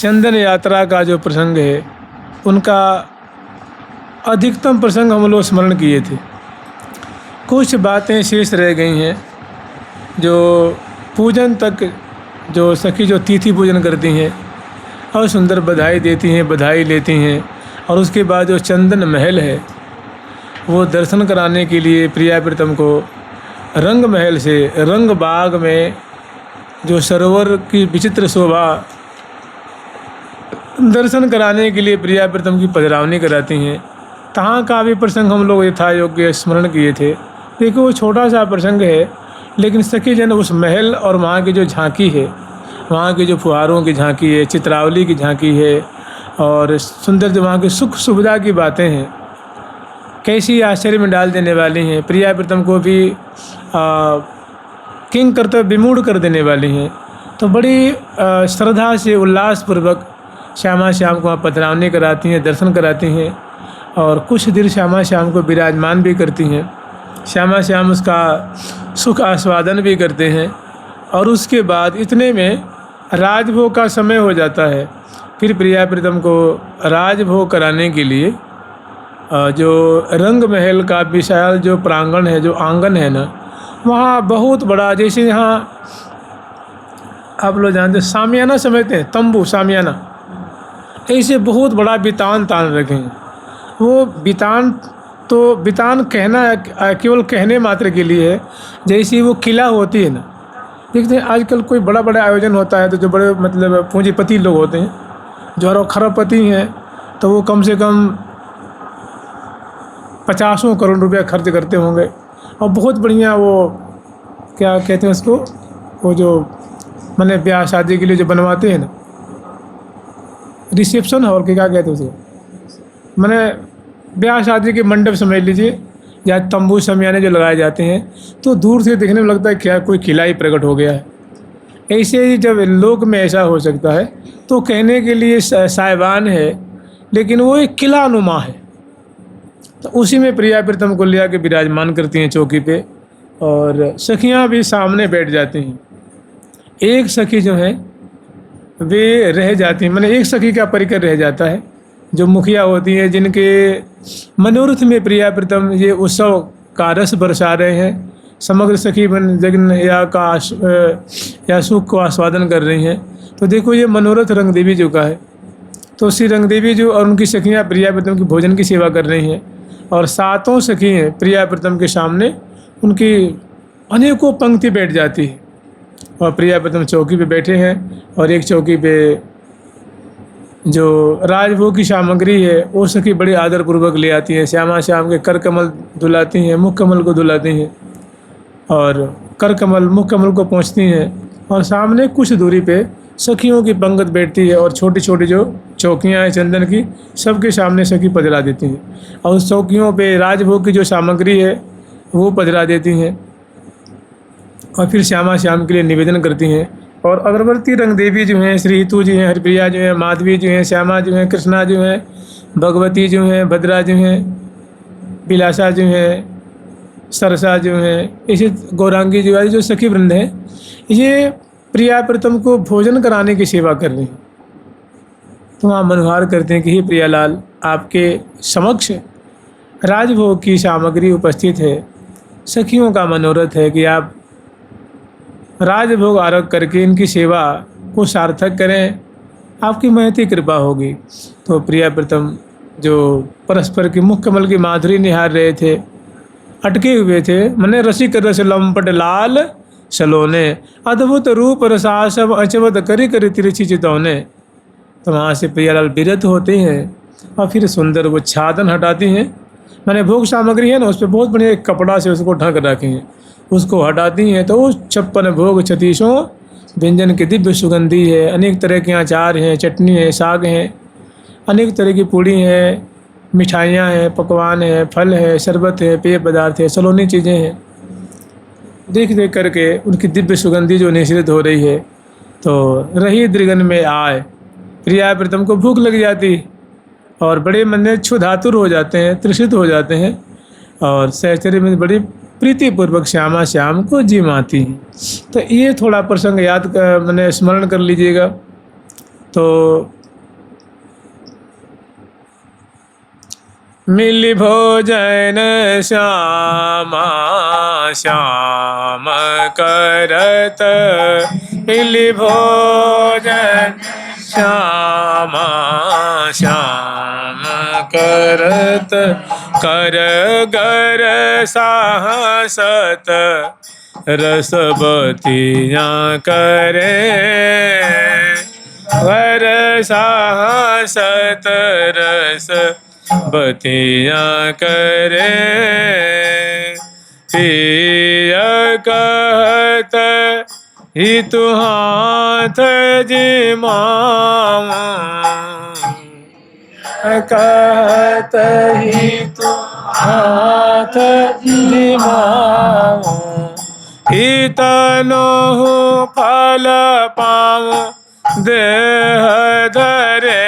चंदन यात्रा का जो प्रसंग है, उनका अधिकतम प्रसंग हम लोग स्मरण किए थे। कुछ बातें शेष रह गई हैं जो पूजन तक, जो सखी जो तिथि पूजन करती हैं और सुंदर बधाई देती हैं, बधाई लेती हैं, और उसके बाद जो चंदन महल है वो दर्शन कराने के लिए प्रिया प्रीतम को रंग महल से रंग बाग में जो सरोवर की विचित्र शोभा दर्शन कराने के लिए प्रिया प्रीतम की पधरावनी कराती हैं। तहाँ का भी प्रसंग हम लोग यथा योग्य स्मरण किए थे। देखो वो छोटा सा प्रसंग है, लेकिन सखी जन उस महल और वहाँ की जो झांकी है, वहाँ की जो फुहारों की झांकी है, चित्रावली की झांकी है, और सुंदर जो वहाँ की सुख सुविधा की बातें हैं, कैसी आश्चर्य में डाल देने वाली हैं। प्रिया प्रीतम को भी किंग कर्तव्य विमूढ़ कर देने वाली हैं। तो बड़ी श्रद्धा से उल्लासपूर्वक श्यामा श्याम को वहाँ पधरावनी कराती हैं, दर्शन कराती हैं, और कुछ देर श्यामा श्याम को विराजमान भी करती हैं। श्यामा श्याम उसका सुख आस्वादन भी करते हैं, और उसके बाद इतने में राजभोग का समय हो जाता है। फिर प्रिया प्रीतम को राजभोग कराने के लिए जो रंग महल का विशाल जो प्रांगण है, जो आंगन है ना, वहाँ बहुत बड़ा, जैसे यहाँ आप लोग जानते हैं सामियाना समझते हैं, तंबू सामियाना, ऐसे बहुत बड़ा बितान तान रखे हैं। वो बितान तो बितान कहना केवल कहने मात्र के लिए है, जैसी वो किला होती है ना। देखते हैं आजकल कोई बड़ा बड़ा आयोजन होता है तो जो बड़े मतलब पूंजीपति लोग होते हैं, जो खरबपति हैं, तो वो कम से कम 50 करोड़ रुपया खर्च करते होंगे, और बहुत बढ़िया वो क्या कहते हैं उसको, वो जो मैंने ब्याह शादी के लिए जो बनवाते हैं ना, रिसेप्शन हॉल के क्या कहते हैं उसको, मैंने ब्याह शादी के मंडप समझ लीजिए, या तंबू शमियाने जो लगाए जाते हैं, तो दूर से देखने में लगता है क्या कोई किला ही प्रकट हो गया है। ऐसे ही जब लोक में ऐसा हो सकता है तो कहने के लिए साहिबान है, लेकिन वो एक किला नुमा है। तो उसी में प्रिया प्रीतम को लिया के विराजमान करती हैं चौकी पे, और सखियां भी सामने बैठ जाती हैं। एक सखी जो है वे रह जाती हैं, मैंने एक सखी का परिकर रह जाता है, जो मुखिया होती हैं, जिनके मनोरथ में प्रिया प्रीतम ये उत्सव का रस बरसा रहे हैं। समग्र सखी बन जगन या सुख को आस्वादन कर रही हैं। तो देखो ये मनोरथ रंग देवी जो का है, तो श्री रंग देवी जो और उनकी सखियाँ प्रिया प्रीतम की भोजन की सेवा कर रही हैं, और 7 सखी हैं प्रिया प्रीतम के सामने, उनकी अनेकों पंक्ति बैठ जाती है, और प्रिया प्रीतम चौकी पे बैठे हैं, और एक चौकी पे जो राजभोग की सामग्री है वो सखी बड़ी आदरपूर्वक ले आती हैं। श्यामा श्याम के कर कमल धुलाती हैं, मुख कमल को धुलाती हैं, और कर कमल मुख कमल को पहुँचती हैं, और सामने कुछ दूरी पे सखियों की पंगत बैठती है, और छोटी छोटी जो चौकियाँ हैं चंदन की, सबके सामने सखी पधरा देती हैं, और उस चौकियों पे राजभोग की जो सामग्री है वो पधरा देती हैं, और फिर श्यामा श्याम के लिए निवेदन करती हैं। और अगरबत्ती रंग देवी जो हैं, श्री हितू जी हैं, हरिप्रिया जो हैं, माधवी जो हैं, श्यामा जो हैं, कृष्णा जो हैं, भगवती जो हैं, भद्रा जो हैं, बिलासा जो हैं, सरसा जो हैं, ऐसे गौरांगी जी वाली जो सखी वृंद हैं, ये प्रिया प्रीतम को भोजन कराने की सेवा कर रही हैं। तो वहाँ मनोहार करते हैं कि हे प्रियालाल, आपके समक्ष राजभोग की सामग्री उपस्थित है। सखियों का मनोरथ है कि आप राजभोग आरोप करके इनकी सेवा को सार्थक करें, आपकी महती कृपा होगी। तो प्रिया प्रीतम जो परस्पर की मुख कमल की माधुरी निहार रहे थे, अटके हुए थे, मने रसिक रस लंपट लाल सलोने, अद्भुत रूप रसासव अचवत करी करी तिरछी चितौने। तो वहाँ से प्रियालाल विरत होते हैं, और फिर सुंदर वो छादन हटाती हैं। मैंने भोग सामग्री है ना, उस पर बहुत बढ़िया एक कपड़ा से उसको ढक रखे हैं, उसको हटाती हैं, तो उस 56 भोग 36 व्यंजन की दिव्य सुगंधी है। अनेक तरह के अचार हैं, चटनी है, साग हैं, अनेक तरह की पूड़ी हैं, मिठाइयाँ हैं, पकवान हैं, फल है, शरबत है, पेय पदार्थ है, सलोनी चीज़ें हैं। देख देख करके उनकी दिव्य सुगंधी जो निश्रित हो रही है, तो रही दृगन में आए, प्रिया प्रीतम को भूख लग जाती, और बड़े मन में क्षुधातुर हो जाते हैं, तृषित हो जाते हैं, और सहचर्य में बड़ी प्रीतिपूर्वक श्यामा श्याम को जी माती हैं। तो ये थोड़ा प्रसंग याद मैंने स्मरण कर लीजिएगा। तो मिली भोजन श्यामा श्याम करत, मिली भोजन श्यामा श्याम करत, कर गर साहसत रसबतियाँ करे, गर साहसत रस बतियाँ करे, पिय कहत ही तु हाथ जिमाऊं, कहत ही तु हाथ जिमाऊं, इतनो फल पाऊं देह धरे,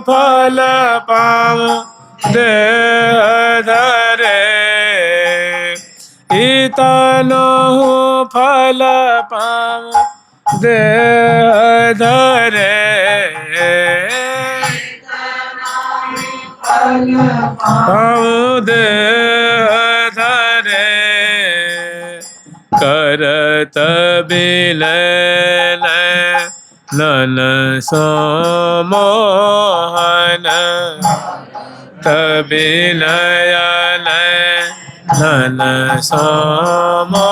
फल पाऊं देह धरे, इतनो फल पाऊं देह धरे, पाऊं देह धरे, करत बिलन नन समोहन, तबिनयन नन समोहन,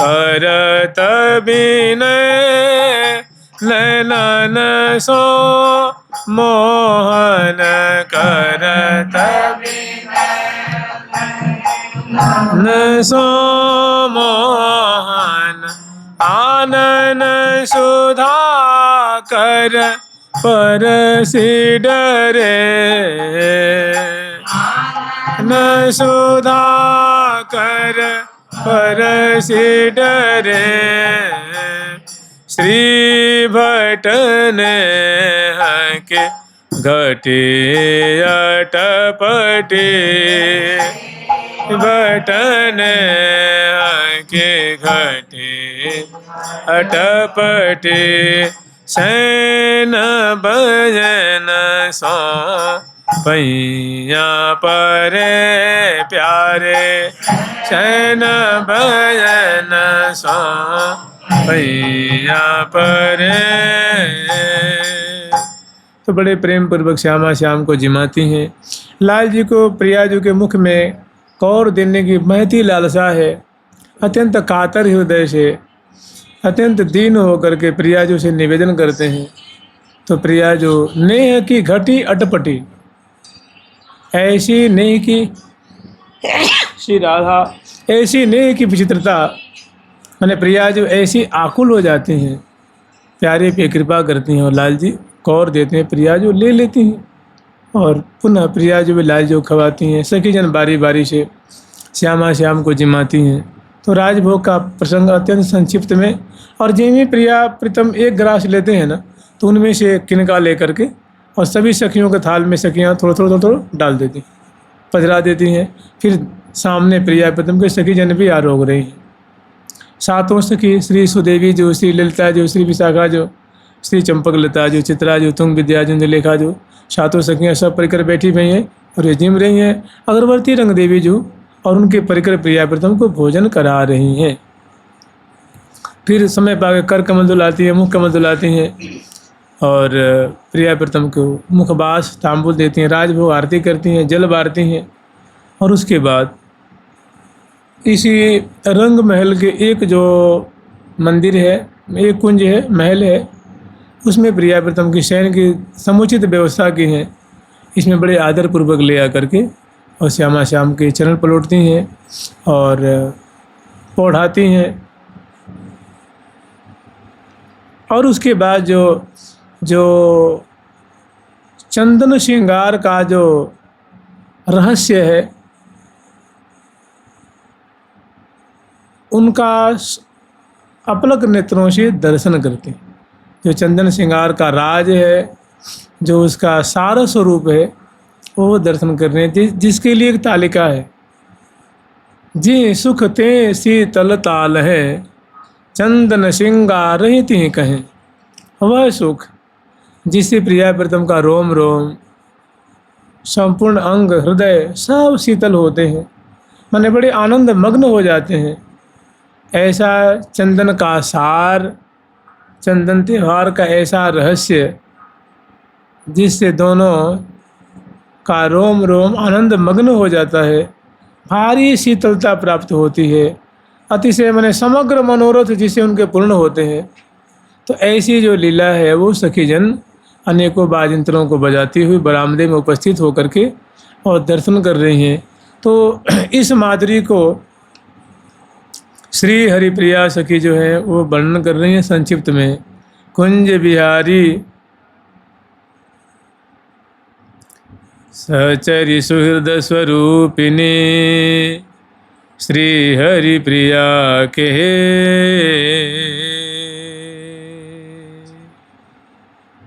करत बिनय नन सो मोहन, करत न सो मोहन, आनन सुधा कर परसि डरे, न सुधा कर परसि डरे, श्री भटन के घटे अटपटे, भटन के घटे अटपटे, सैन भजन सो पैया परे प्यारे, सैन भजन सो पैया परे। तो बड़े प्रेम पूर्वक श्यामा श्याम को जिमाती हैं। लाल जी को प्रिया जी के मुख में कौर देने की महती लालसा है। अत्यंत कातर हृदय से, अत्यंत दीन होकर के प्रिया जी से निवेदन करते हैं। तो प्रिया जो नेह की घटी अटपटी, ऐसी नेह की श्री राधा, ऐसी नेह की विचित्रता, मैंने प्रिया जो ऐसी आकुल हो जाती हैं, प्यारे पे कृपा करती हैं और लाल जी कौर देते हैं, प्रिया जो ले लेती हैं और पुनः प्रिया जो भी लाल जो खवाती हैं। सखी जन बारी बारी से श्यामा श्याम को जिमाती हैं। तो राजभोग का प्रसंग अत्यंत संक्षिप्त में, और जिनमें प्रिया प्रीतम एक ग्रास लेते हैं ना, तो उनमें से किनका लेकर के और सभी सखियों के थाल में सखियाँ थोड़ा थोड़ा डाल देती, पधरा देती हैं। फिर सामने प्रिया प्रीतम के सखी जन भी आरोग रही हैं। सातों सखी श्री सुदेवी जो, श्री ललिता जो, श्री विशाखा जो, श्री चंपकलता जो, चित्रा जो, तुंग विद्या जो, लेखा जो, सातों सखियाँ सब परिकर बैठी हुई हैं और ये जिम रही हैं। अगरवर्ती रंग देवी जो और उनके परिकर प्रिया प्रीतम को भोजन करा रही हैं। फिर समय पाकर कर कमल दुलाती है, मुख कमल दुलाती हैं और प्रिया प्रीतम को मुखबास तांबुल देती हैं, राजभोग आरती करती हैं, जल बारती हैं। और उसके बाद इसी रंग महल के एक जो मंदिर है, एक कुंज है, महल है, उसमें प्रिया प्रीतम की शयन की समुचित व्यवस्था की है। इसमें बड़े आदर पूर्वक ले आकर के और श्यामा श्याम के चरण पलटती हैं और पौढ़ाती हैं। और उसके बाद जो चंदन श्रृंगार का जो रहस्य है, उनका अपलक नेत्रों से दर्शन करते हैं। जो चंदन श्रृंगार का राज है, जो उसका सार स्वरूप है, वो दर्शन कर रहे हैं। जिसके लिए एक तालिका है, जी सुख ते शीतल ताल है, चंदन श्रृंगार रहित ही कहें। वह सुख जिससे प्रिया प्रीतम का रोम रोम, संपूर्ण अंग, हृदय सब शीतल होते हैं, माने बड़े आनंद मग्न हो जाते हैं। ऐसा चंदन का सार, चंदन त्यौहार का ऐसा रहस्य जिससे दोनों का रोम रोम आनंद मग्न हो जाता है, भारी शीतलता प्राप्त होती है, अतिशय माने समग्र मनोरथ जिससे उनके पूर्ण होते हैं। तो ऐसी जो लीला है वो सखीजन अनेकों बाजंत्रों को बजाती हुई बरामदे में उपस्थित होकर के और दर्शन कर रही हैं। तो इस माधुरी को श्री हरिप्रिया सखी जो है वो वर्णन कर रही हैं संक्षिप्त में। कुंज बिहारी सहचरी सुहृद स्वरूपिणी, श्री हरिप्रिया के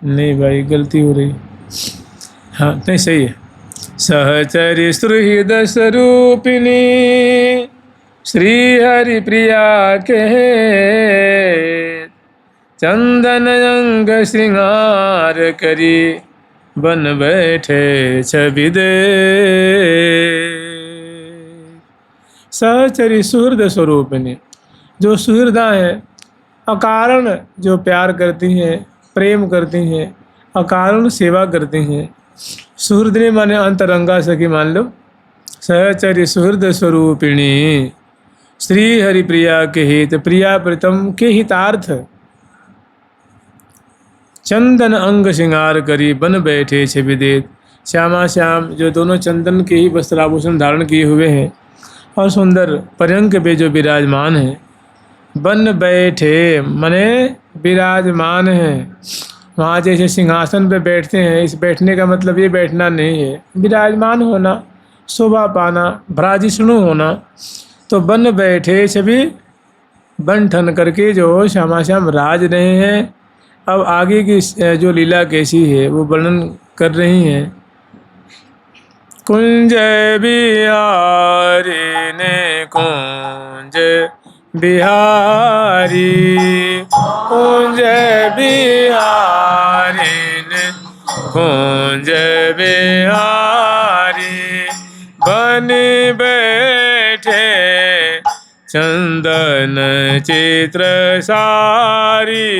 नहीं भाई गलती हो रही, हाँ नहीं सही है। सहचरी सुहृद स्वरूपिणी, श्री हरिप्रिया के चंदन अंग श्रृंगार करी, बन बैठे छवि दे। सहचरी सुहृद स्वरूपिणी, जो सुहृदा हैं, अकारण जो प्यार करती हैं, प्रेम करती हैं, अकारण सेवा करती हैं। सुहृदनी माने अंतरंगा सखी मान लो। सहचरी सुहृद स्वरूपिणी, श्री हरिप्रिया के हित, प्रिया प्रीतम के हितार्थ, चंदन अंग श्रृंगार करी, बन बैठे छवि देत। श्यामा श्याम जो दोनों चंदन के ही वस्त्राभूषण धारण किए हुए हैं और सुंदर पर्यंक पे जो विराजमान हैं। बन बैठे मने विराजमान हैं। वहाँ जैसे सिंहासन पे बैठते हैं, इस बैठने का मतलब ये बैठना नहीं है, विराजमान होना, शोभा पाना, भ्राजिष्णु होना। तो बन बैठे छवि बन ठन करके जो श्यामा श्याम राज रहे हैं। अब आगे की जो लीला कैसी है वो वर्णन कर रही हैं। कुंज बिहारी ने कुंज बिहारी, कुंज बिहारी ने कुंज बिहारी, बन बैठे चंदन चित्र सारी।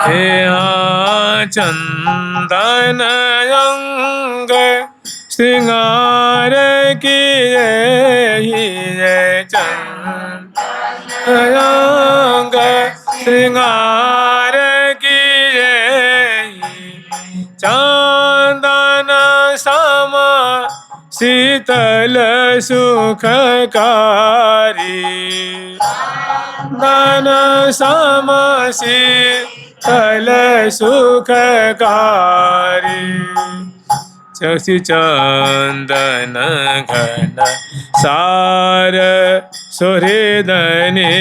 हे हाँ चंदन अंग श्रृंगार किए ही, चंदन अंग श्रृंगार किए ही, चंदन सम शीतल सुखकारी, चंदन सम शीतल सुखकारी। शशि चंदन घन सार सुहृदने,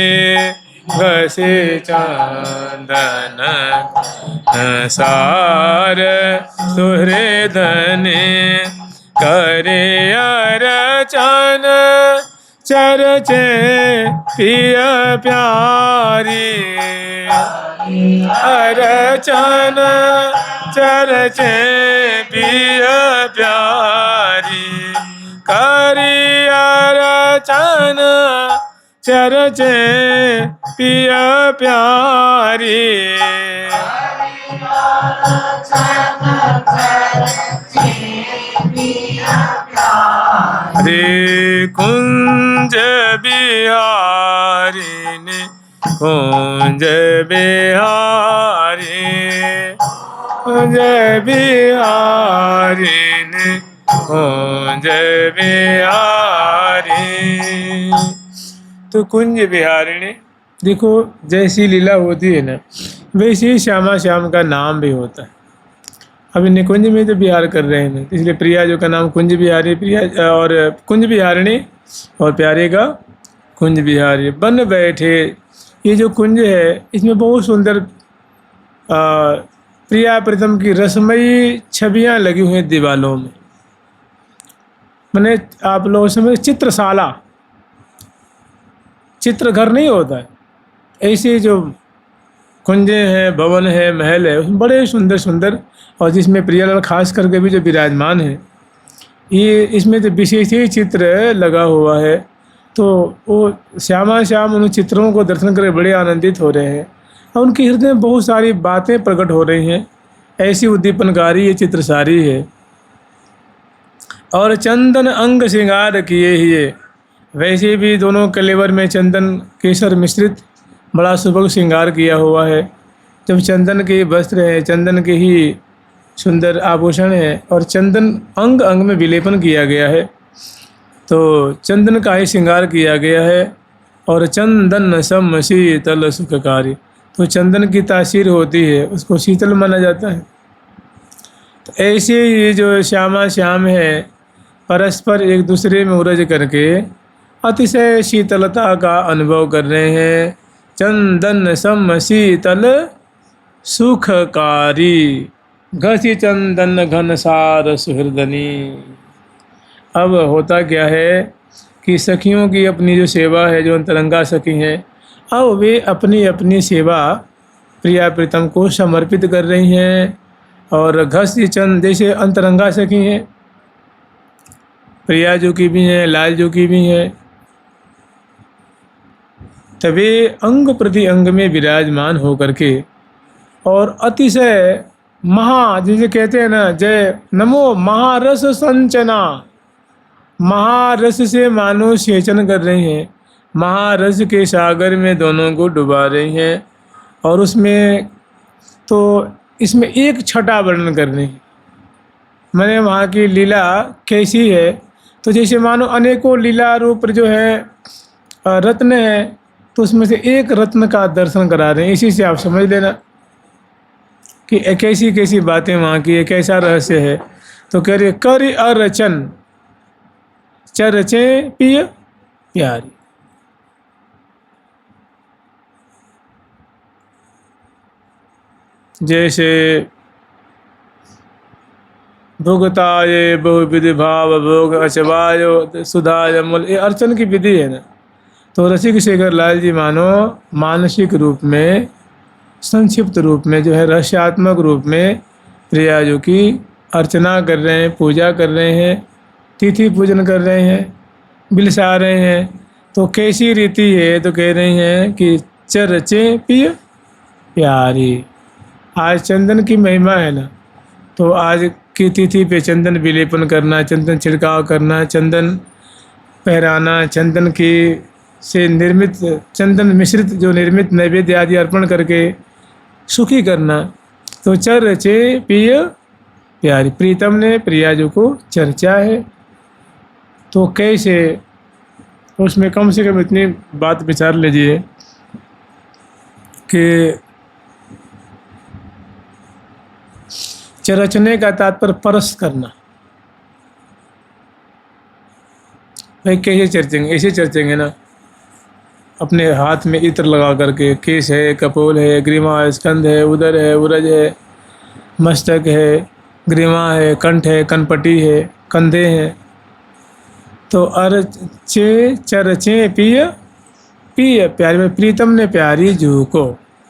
घसे चंदन सार सुहृदने, करे अर्चन चरचे पिय प्यारी, अर्चन चरचे पिय प्यारी, करी अर्चन चरचे पिय प्यारी। रे कुंज बिहारी ने कुंज बिहारी, कुंज बिहारी ने कुंज बिहारी। तो कुंज बिहारिणी, देखो जैसी लीला होती है ना वैसे ही श्यामा श्याम का नाम भी होता है। अभी निकुंज में तो बिहार कर रहे हैं, इसलिए प्रिया जो का नाम कुंज बिहारी, प्रिया और कुंज बिहारिणी और प्यारे का कुंज बिहारी। बन बैठे, ये जो कुंज है इसमें बहुत सुंदर प्रिया प्रीतम की रसमयी छवियाँ लगी हुई हैं दीवालों में। मैंने आप लोगों से में चित्रशाला, चित्र घर नहीं होता है, ऐसे जो कुंजे हैं, भवन है, महल है, उसमें बड़े सुंदर सुंदर, और जिसमें प्रियालाल खास करके भी जो विराजमान है, ये इसमें तो विशेष ही चित्र लगा हुआ है। तो वो श्यामा श्याम उन चित्रों को दर्शन करके बड़े आनंदित हो रहे हैं और उनके हृदय में बहुत सारी बातें प्रकट हो रही हैं। ऐसी उद्दीपनकारी ये चित्र सारी है। और चंदन अंग श्रृंगार किए ही, वैसे भी दोनों कलेवर में चंदन केसर मिश्रित बड़ा सुबह श्रृंगार किया हुआ है। जब चंदन के वस्त्र हैं, चंदन के ही सुंदर आभूषण हैं और चंदन अंग अंग में विलेपन किया गया है, तो चंदन का ही श्रृंगार किया गया है। और चंदन सम शीतल सुखकारी, तो चंदन की तासीर होती है, उसको शीतल माना जाता है। तो ऐसे ये जो श्यामा श्याम है, परस्पर एक दूसरे में उलझ करके अतिशय शीतलता का अनुभव कर रहे हैं। चंदन सम शीतल सुखकारी, घसी चंदन घन सार सुहृदनी। अब होता क्या है कि सखियों की अपनी जो सेवा है, जो अंतरंगा सखी हैं, अब वे अपनी अपनी सेवा प्रिया प्रीतम को समर्पित कर रही हैं। और घसी चंद जैसे अंतरंगा सखी हैं, प्रिया जो की भी हैं, लाल जो की भी हैं, तभी अंग प्रति अंग में विराजमान होकर के और अतिशय महा, जिसे कहते हैं ना, जय नमो महारस संचना, महारस से मानो सेचन कर रही हैं, महारस के सागर में दोनों को डुबा रही हैं। और उसमें तो इसमें एक छटा वर्णन कर रही हैं, मैंने वहाँ की लीला कैसी है, तो जैसे मानो अनेकों लीला रूप जो है रत्न है, तो उसमें से एक रत्न का दर्शन करा रहे हैं। इसी से आप समझ लेना कि कैसी कैसी बातें वहाँ की है, कैसा रहस्य है। तो कह रहे कर अरचन चरचे पिय प्यारी, जैसे भुगताये बहुविधि भाव भोग अचवाय सुधाय मूल, ये अर्चन की विधि है ना। तो रसिक शेखर लाल जी मानो मानसिक रूप में, संक्षिप्त रूप में जो है, रहस्यात्मक रूप में प्रिया जो की अर्चना कर रहे हैं, पूजा कर रहे हैं, तिथि पूजन कर रहे हैं, बिलसा रहे हैं। तो कैसी रीति है, तो कह रही हैं कि चरचे पिय प्यारी। आज चंदन की महिमा है ना, तो आज की तिथि पे चंदन विलेपन करना, चंदन छिड़काव करना, चंदन पहराना, चंदन की से निर्मित, चंदन मिश्रित जो निर्मित नैवेद्य आदि अर्पण करके सुखी करना। तो चरचे पिय प्यारी, प्रीतम ने प्रिया जो को चर्चा है। तो कैसे, उसमें कम से कम इतनी बात विचार लीजिए कि चरचने का तात्पर्य परस करना। भाई कैसे चर्चेंगे, ऐसे चर्चेंगे ना, अपने हाथ में इत्र लगा करके, केश है, कपोल है, ग्रीमा है, स्कंद है, उदर है, उरज है, मस्तक है, ग्रीमा है, कंठ है, कनपटी है, कंधे हैं। तो अरचे चरचे पिय पिय प्यारी में प्रीतम ने प्यारी जू को।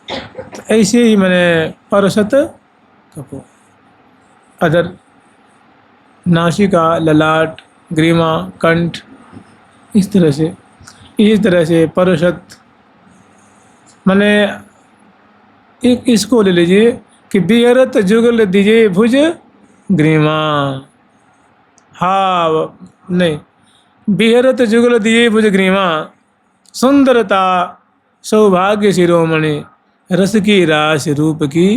तो ऐसे ही मैंने परसत कपो, अदर नासिका, ललाट, ग्रीमा, कंठ, इस तरह से परसत मैंने एक इसको ले लीजिए कि बिहरत जुगल दीजिए भुज ग्रीमा, हाँ नहीं, बिहरत जुगल दिए भुज ग्रीमा, सुंदरता सौभाग्य शिरोमणि, रस की रास रूप की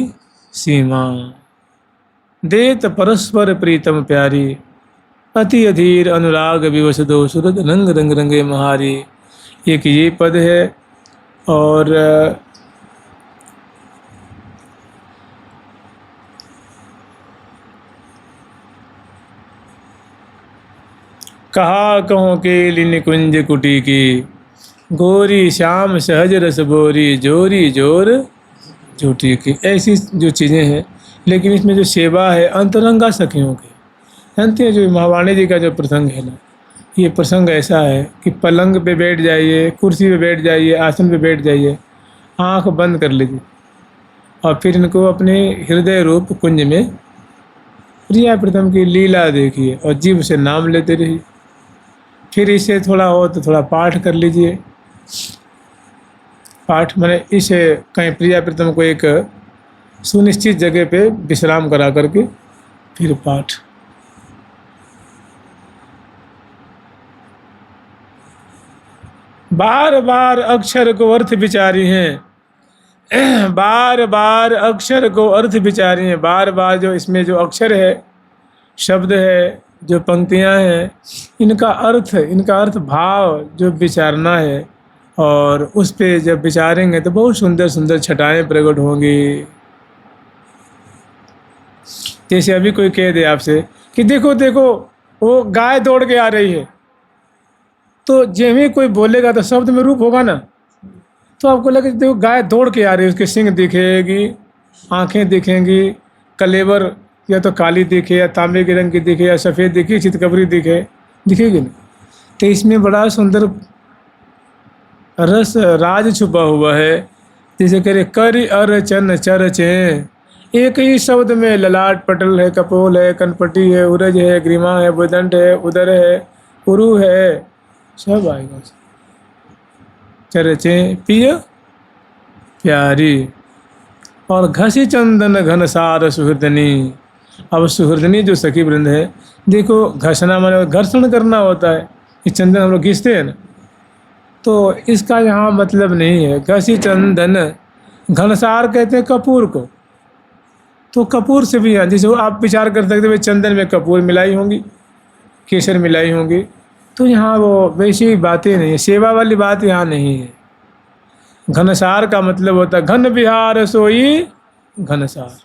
सीमा, देत परस्पर प्रीतम प्यारी, अति अधीर अनुराग विवश दो सुरत रंग रंग रंगे महारी। एक ये पद है। और कहा कहो के लिन कुंज कुटी की, गोरी श्याम सहज रस बोरी, जोरी जोर झूठी की। ऐसी जो चीज़ें हैं, लेकिन इसमें जो सेवा है अंतरंगा सखियों की, जानते हैं जो महावाणी जी का जो प्रसंग है ना, ये प्रसंग ऐसा है कि पलंग पे बैठ जाइए, कुर्सी पे बैठ जाइए, आसन पे बैठ जाइए, आंख बंद कर लीजिए और फिर इनको अपने हृदय रूप कुंज में प्रिया प्रीतम की लीला देखिए और जीभ से नाम लेते रहिए। फिर इसे थोड़ा हो तो थोड़ा पाठ कर लीजिए। पाठ मैंने इसे कहीं प्रिया प्रीतम को एक सुनिश्चित जगह पे विश्राम करा करके फिर पाठ। बार बार अक्षर को अर्थ विचारी हैं, बार बार अक्षर को अर्थ विचारी हैं। बार बार जो इसमें जो अक्षर है, शब्द है, जो पंक्तियां हैं, इनका अर्थ भाव जो विचारना है और उस पे जब विचारेंगे तो बहुत सुंदर सुंदर छटाएं प्रकट होंगी। जैसे अभी कोई कह दे आपसे कि देखो देखो वो गाय दौड़ के आ रही है, तो जब ही कोई बोलेगा तो शब्द में रूप होगा ना, तो आपको लगे देखो गाय दौड़ के आ रही है, उसके सिंग दिखेगी, आंखें दिखेंगी, कलेवर या तो काली दिखे या तांबे के रंग की दिखे या सफ़ेद दिखे, चितकबरी दिखेगी ना। तो इसमें बड़ा सुंदर रस राज छुपा हुआ है। जैसे कह रहे कर अर चन चर चे, एक ही शब्द में ललाट पटल है, कपोल है, कनपटी है, उरज है, ग्रीमा है, बुदंड है, उदर है, उरु है, सब आएगा। चरचे पिय प्यारी और घसी चंदन घन सार सुहृदनी। अब सुहृदनी जो सखी वृंद है, देखो घसना माने घर्षण करना होता है, ये चंदन हम लोग घिसते हैं ना, तो इसका यहाँ मतलब नहीं है। घसी चंदन घनसार कहते हैं कपूर को, तो कपूर से भी यहाँ जैसे आप विचार कर सकते हैं चंदन में कपूर मिलाई होंगी, केसर मिलाई होंगी, तो यहाँ वो वैसी बातें नहीं है, सेवा वाली बात यहाँ नहीं है। घनसार का मतलब होता है घन विहार सोई घनसार।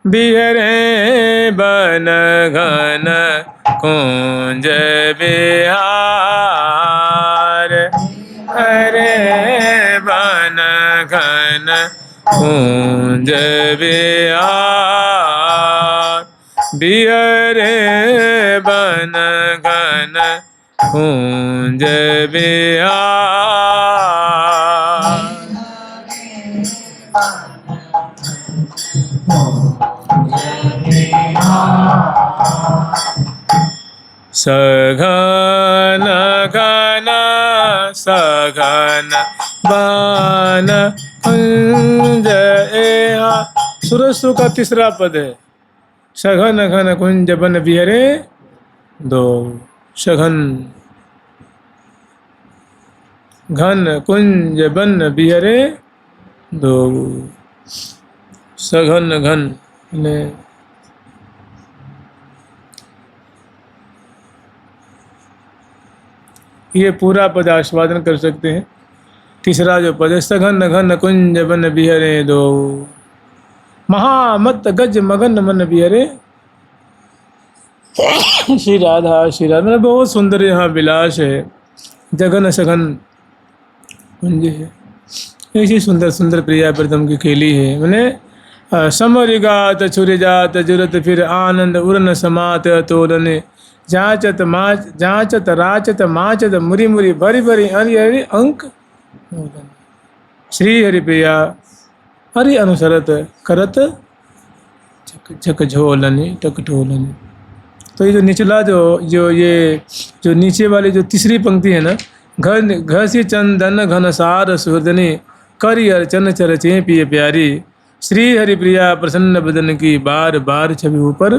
बिहरे बन घन कुंज बिहार, हरे बन घन कुंज बिहार, बिहरे बन घन कुंज बिहार। सघन घन सघन बन कुंज एहा, सुरसु का तीसरा पद है। सघन घन कुंज बन बिहरे दो, सघन घन कुंज बन बिहरे दो, सघन घन ने ये पूरा पद आस्वादन कर सकते हैं। तीसरा जो पद है सघन घन कुंज बन बिहरे दो, महामत गज मगन मन बिहरे। श्री राधा मतलब बहुत सुंदर यहाँ विलास है, जगन सघन कुंज है। ऐसी सुंदर सुंदर प्रिया प्रीतम की खेली है। मैंने समरिगात छुरिजात जुरत फिर आनंद उरन समात तोलन, जाचत माच जाचत राचत माचत मुरी मुरी भरी भरी हरि हरि अंक मोदन। श्री हरि प्रिया हरि अनुसरत करत झक झोलनी टक ढोलनी। तो ये जो निचला जो नीचे वाली जो तीसरी पंक्ति है ना, घसी चंदन घनसार सुहृदनी, करि अर्चन चरचे पिय प्यारी, श्री हरि प्रिया प्रसन्न बदन की बार बार छवि ऊपर।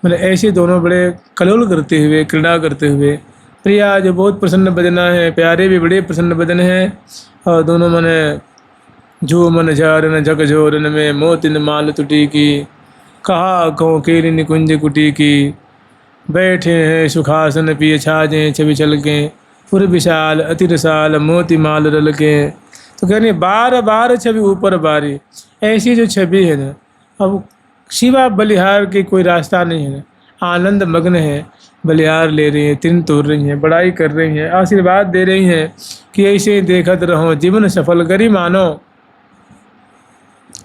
मैंने ऐसे दोनों बड़े कलोल करते हुए क्रीड़ा करते हुए, प्रिया जो बहुत प्रसन्न बदना है, प्यारे भी बड़े प्रसन्न बदन हैं, और दोनों मैंने जो मन झारन झक झोरन में मोतिन माल तुटी की, कहा कहो केरी निकुंज कुटी की, बैठे हैं सुखासन पिए छाजें छवि चल के, पुर विशाल अति रसाल मोती माल रल के। तो कह रही बार बार छवि ऊपर बारी। ऐसी जो छवि है ना, अब शिवा बलिहार की कोई रास्ता नहीं है ना, आनंद मग्न है, बलिहार ले रही हैं, तिन तोड़ रही हैं, बड़ाई कर रही हैं, आशीर्वाद दे रही हैं कि ऐसे देखत रहो जीवन सफल करी मानो।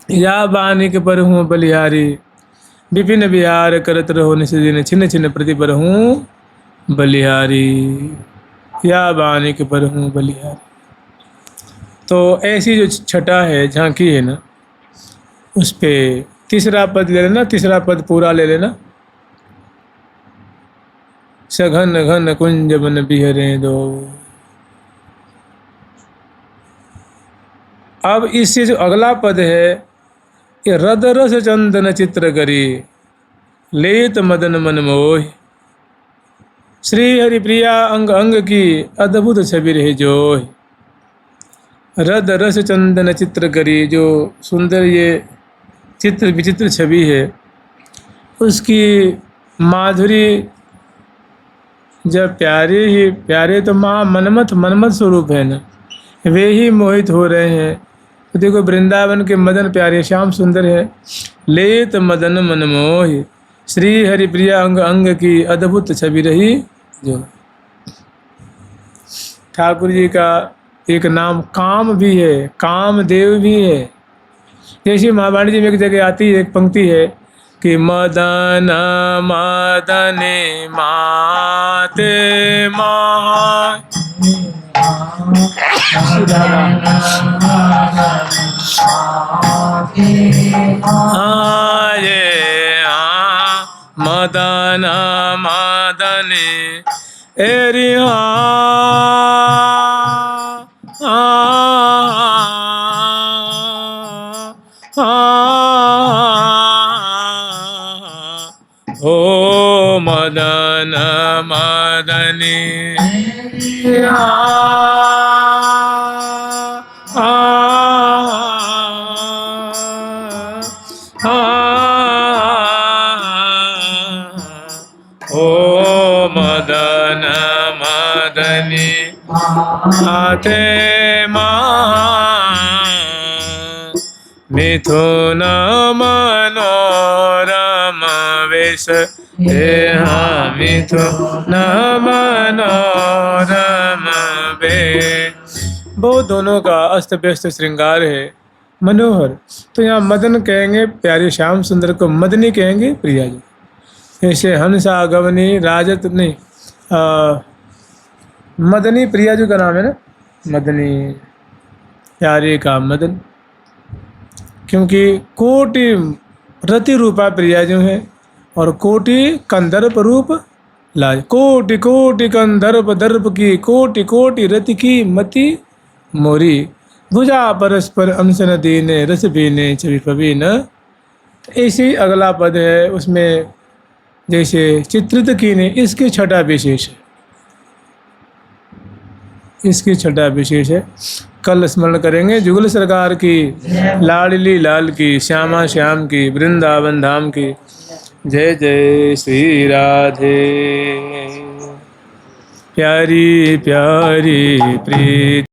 या बानिक पर हूँ बलिहारी, विपिन बिहार करत रहो निस दिन, छिन्न छिन्न प्रति पर हूँ बलिहारी, या बानिक पर हूँ बलिहारी। तो ऐसी जो छटा है, झांकी है ना, उस पे तीसरा पद ले लेना, तीसरा पद पूरा ले लेना। सघन घन कुंज बन बिहरे दो। अब इससे जो अगला पद है, ये रद रस चंदन चित्र करी, लेत मदन मन मोह, श्री हरि प्रिया अंग अंग की अद्भुत छवि रहे जोह। रद रस चंदन चित्र करी, जो सुंदर ये चित्र विचित्र छवि है, उसकी माधुरी जब प्यारे तो माँ मनमत स्वरूप है ना, वे ही मोहित हो रहे हैं। तो देखो वृंदावन के मदन प्यारे श्याम सुंदर है। लेत मदन मन मोह, श्री हरि प्रिया अंग अंग की अद्भुत छवि रही जो। ठाकुर जी का एक नाम काम भी है, कामदेव भी है। जैसे महावाणी जी में एक जगह आती है, एक पंक्ति है कि मदन मदने माते महा, मदन मदने एरिया ओ मदन मदनी ओ मदन मदनी आते मिथुन मनोरम वेश, मिथुन मनोरम वेश। वो दोनों का अस्त व्यस्त श्रृंगार है, मनोहर। तो यहाँ मदन कहेंगे प्यारे श्याम सुंदर को, मदनी कहेंगे प्रिया जी। ऐसे हंसा गवनी राजत नहीं, मदनी प्रिया जी का नाम है ना, मदनी प्यारे का मदन। क्योंकि कोटि रति रूपा प्रिया जो है, और कोटि कंदर्प रूप लाज। कोटि कोटि कंदर्प दर्प की, कोटि कोटि रति की मति मोरी, भुजा परस्पर अंशन दीने रस बीने छवि पवीन। ऐसे ही अगला पद है, उसमें जैसे चित्रित कीने, इसकी छटा विशेष है, इसकी छटा विशेष है। कल स्मरण करेंगे जुगल सरकार की, लाडली लाल की, श्यामा श्याम की, वृंदावन धाम की। जय जय श्री राधे। प्यारी प्यारी प्रीत